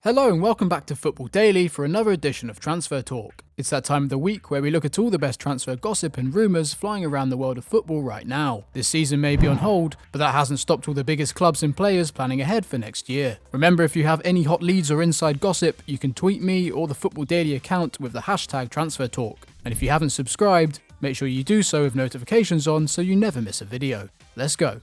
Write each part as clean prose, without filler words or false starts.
Hello and welcome back to Football Daily for another edition of Transfer Talk. It's that time of the week where we look at all the best transfer gossip and rumours flying around the world of football right now. This season may be on hold, but that hasn't stopped all the biggest clubs and players planning ahead for next year. Remember, if you have any hot leads or inside gossip, you can tweet me or the Football Daily account with the hashtag Transfer Talk. And if you haven't subscribed, make sure you do so with notifications on so you never miss a video. Let's go.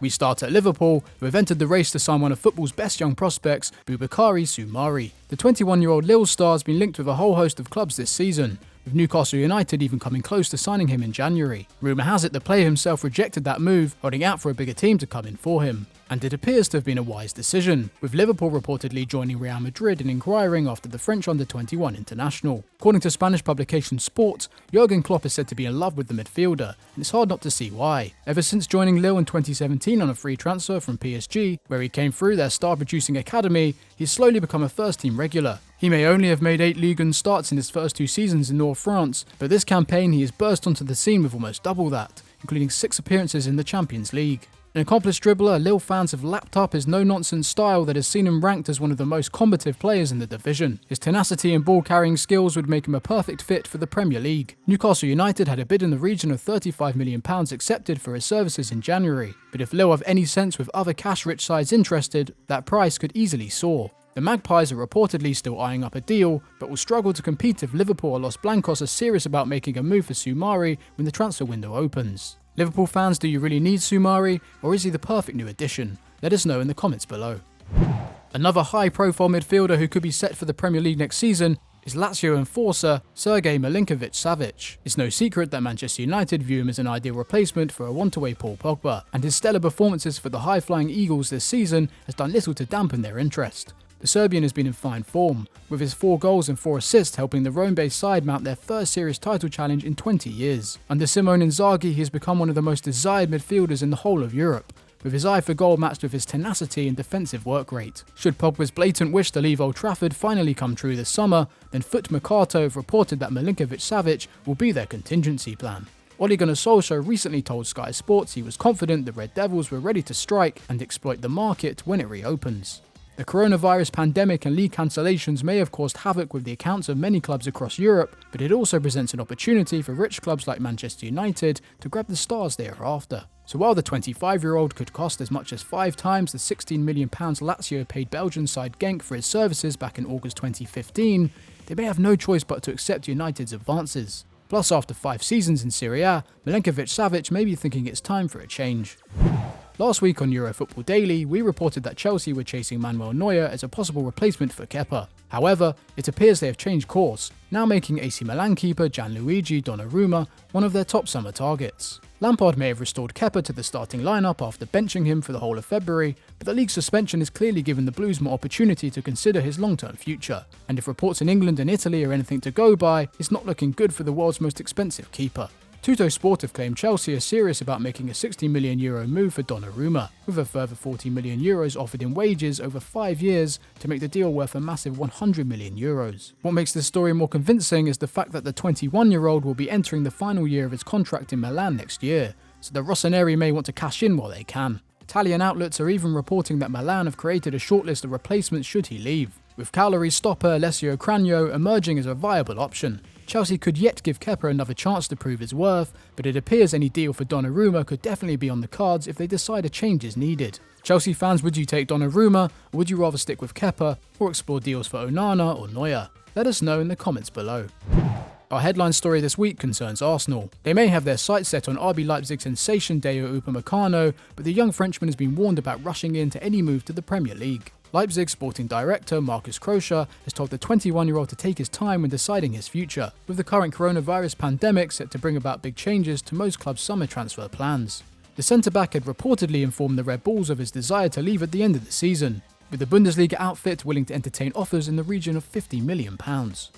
We start at Liverpool, who have entered the race to sign one of football's best young prospects, Soumare. The 21-year-old Lille star has been linked with a whole host of clubs this season, with Newcastle United even coming close to signing him in January. Rumour has it the player himself rejected that move, holding out for a bigger team to come in for him. And it appears to have been a wise decision, with Liverpool reportedly joining Real Madrid in inquiring after the French under-21 international. According to Spanish publication Sport, Jurgen Klopp is said to be in love with the midfielder, and it's hard not to see why. Ever since joining Lille in 2017 on a free transfer from PSG, where he came through their star-producing academy, he's slowly become a first-team regular. He may only have made 8 Ligue 1 starts in his first 2 seasons in North France, but this campaign he has burst onto the scene with almost double that, including 6 appearances in the Champions League. An accomplished dribbler, Lille fans have lapped up his no-nonsense style that has seen him ranked as one of the most combative players in the division. His tenacity and ball-carrying skills would make him a perfect fit for the Premier League. Newcastle United had a bid in the region of £35 million accepted for his services in January, but if Lille have any sense with other cash-rich sides interested, that price could easily soar. The Magpies are reportedly still eyeing up a deal, but will struggle to compete if Liverpool or Los Blancos are serious about making a move for Soumare when the transfer window opens. Liverpool fans, do you really need Soumare, or is he the perfect new addition? Let us know in the comments below. Another high-profile midfielder who could be set for the Premier League next season is Lazio enforcer Sergei Milinkovic-Savic. It's no secret that Manchester United view him as an ideal replacement for a one-to-way Paul Pogba, and his stellar performances for the high-flying Eagles this season has done little to dampen their interest. The Serbian has been in fine form, with his 4 goals and 4 assists helping the Rome-based side mount their first serious title challenge in 20 years. Under Simone Inzaghi, he has become one of the most desired midfielders in the whole of Europe, with his eye for goal matched with his tenacity and defensive work rate. Should Pogba's blatant wish to leave Old Trafford finally come true this summer, then Foot Mercato have reported that Milinkovic-Savic will be their contingency plan. Ole Gunnar Solskjaer recently told Sky Sports he was confident the Red Devils were ready to strike and exploit the market when it reopens. The coronavirus pandemic and league cancellations may have caused havoc with the accounts of many clubs across Europe, but it also presents an opportunity for rich clubs like Manchester United to grab the stars they are after. So while the 25-year-old could cost as much as 5 times the £16 million Lazio paid Belgian side Genk for his services back in August 2015, they may have no choice but to accept United's advances. Plus, after 5 seasons in Serie A, Milinkovic-Savic may be thinking it's time for a change. Last week on Football Daily, we reported that Chelsea were chasing Manuel Neuer as a possible replacement for Kepa. However, it appears they have changed course, now making AC Milan keeper Gianluigi Donnarumma one of their top summer targets. Lampard may have restored Kepa to the starting lineup after benching him for the whole of February, but the league suspension has clearly given the Blues more opportunity to consider his long-term future. And if reports in England and Italy are anything to go by, it's not looking good for the world's most expensive keeper. Tutto Sport have claimed Chelsea are serious about making a €60 million move for Donnarumma, with a further €40 million offered in wages over 5 years to make the deal worth a massive €100 million. What makes this story more convincing is the fact that the 21-year-old will be entering the final year of his contract in Milan next year, so the Rossoneri may want to cash in while they can. Italian outlets are even reporting that Milan have created a shortlist of replacements should he leave, with Cagliari stopper Alessio Cragno emerging as a viable option. Chelsea could yet give Kepa another chance to prove his worth, but it appears any deal for Donnarumma could definitely be on the cards if they decide a change is needed. Chelsea fans, would you take Donnarumma, or would you rather stick with Kepa, or explore deals for Onana or Neuer? Let us know in the comments below. Our headline story this week concerns Arsenal. They may have their sights set on RB Leipzig sensation Deo Upamecano, but the young Frenchman has been warned about rushing into any move to the Premier League. Leipzig sporting director Marcus Krösche has told the 21-year-old to take his time when deciding his future, with the current coronavirus pandemic set to bring about big changes to most clubs' summer transfer plans. The centre-back had reportedly informed the Red Bulls of his desire to leave at the end of the season, with the Bundesliga outfit willing to entertain offers in the region of £50 million.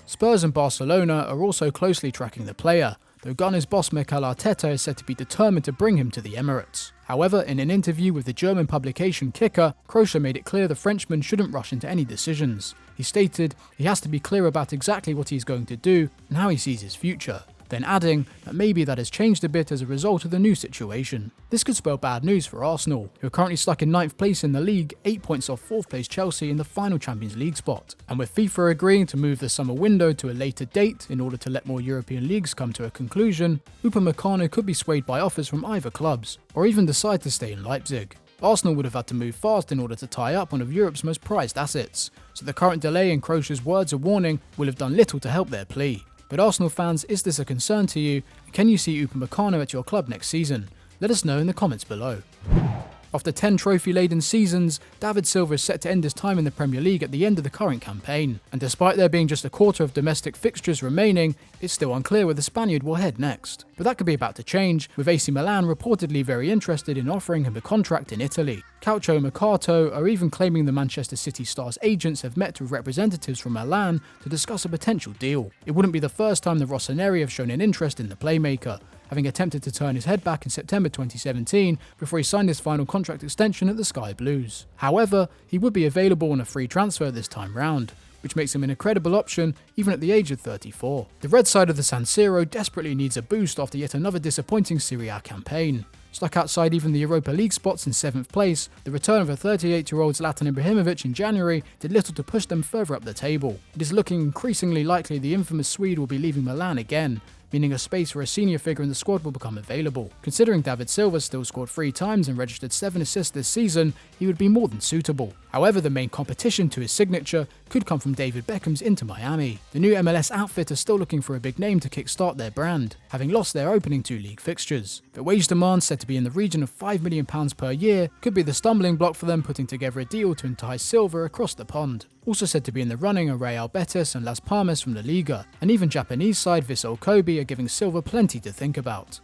Spurs and Barcelona are also closely tracking the player, though Gunners boss Mikel Arteta is said to be determined to bring him to the Emirates. However, in an interview with the German publication Kicker, Krösche made it clear the Frenchman shouldn't rush into any decisions. He stated he has to be clear about exactly what he's going to do and how he sees his future. then adding that maybe that has changed a bit as a result of the new situation. This could spell bad news for Arsenal, who are currently stuck in 9th place in the league, 8 points off 4th place Chelsea in the final Champions League spot. And with FIFA agreeing to move the summer window to a later date in order to let more European leagues come to a conclusion, Upamecano could be swayed by offers from either clubs, or even decide to stay in Leipzig. Arsenal would have had to move fast in order to tie up one of Europe's most prized assets, so the current delay in Kroos's words of warning will have done little to help their plea. But Arsenal fans, is this a concern to you? Can you see Upamecano at your club next season? Let us know in the comments below. After 10 trophy-laden seasons, David Silva is set to end his time in the Premier League at the end of the current campaign, and despite there being just a quarter of domestic fixtures remaining, it's still unclear where the Spaniard will head next. But that could be about to change, with AC Milan reportedly very interested in offering him a contract in Italy. Calcio Mercato are even claiming the Manchester City star's agents have met with representatives from Milan to discuss a potential deal. It wouldn't be the first time the Rossoneri have shown an interest in the playmaker, having attempted to turn his head back in September 2017 before he signed his final contract extension at the Sky Blues. However, he would be available on a free transfer this time round, which makes him an incredible option even at the age of 34. The red side of the San Siro desperately needs a boost after yet another disappointing Serie A campaign. Stuck outside even the Europa League spots in 7th place, the return of a 38-year-old Zlatan Ibrahimovic in January did little to push them further up the table. It is looking increasingly likely the infamous Swede will be leaving Milan again, meaning a space for a senior figure in the squad will become available. Considering David Silva still scored 3 times and registered 7 assists this season, he would be more than suitable. However, the main competition to his signature could come from David Beckham's Inter Miami. The new MLS outfit are still looking for a big name to kickstart their brand, having lost their opening 2 league fixtures. But wage demands said to be in the region of £5 million per year could be the stumbling block for them putting together a deal to entice Silva across the pond. Also said to be in the running are Real Betis and Las Palmas from La Liga, and even Japanese side Vissel Kobe are giving Silva plenty to think about.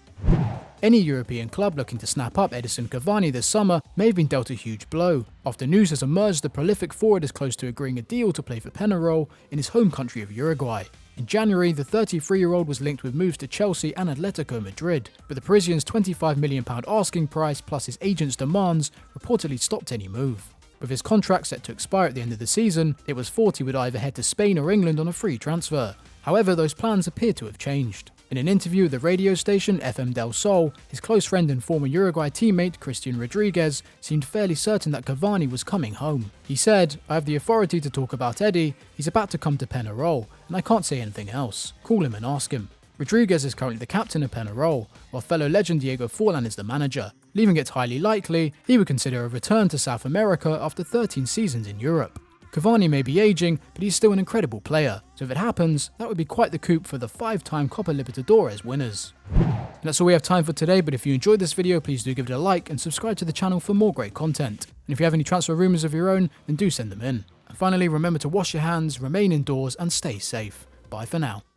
Any European club looking to snap up Edison Cavani this summer may have been dealt a huge blow, after news has emerged the prolific forward is close to agreeing a deal to play for Peñarol in his home country of Uruguay. In January, the 33-year-old was linked with moves to Chelsea and Atletico Madrid, but the Parisians' £25 million asking price plus his agent's demands reportedly stopped any move. With his contract set to expire at the end of the season, it was thought he would either head to Spain or England on a free transfer. However, those plans appear to have changed. In an interview with the radio station FM del Sol, his close friend and former Uruguay teammate Christian Rodriguez seemed fairly certain that Cavani was coming home. He said, "I have the authority to talk about Eddie, he's about to come to Peñarol, and I can't say anything else. Call him and ask him." Rodriguez is currently the captain of Peñarol, while fellow legend Diego Forlan is the manager, leaving it highly likely he would consider a return to South America after 13 seasons in Europe. Cavani may be aging, but he's still an incredible player, so if it happens, that would be quite the coup for the 5-time Copa Libertadores winners. And that's all we have time for today, but if you enjoyed this video, please do give it a like and subscribe to the channel for more great content. And if you have any transfer rumours of your own, then do send them in. And finally, remember to wash your hands, remain indoors and stay safe. Bye for now.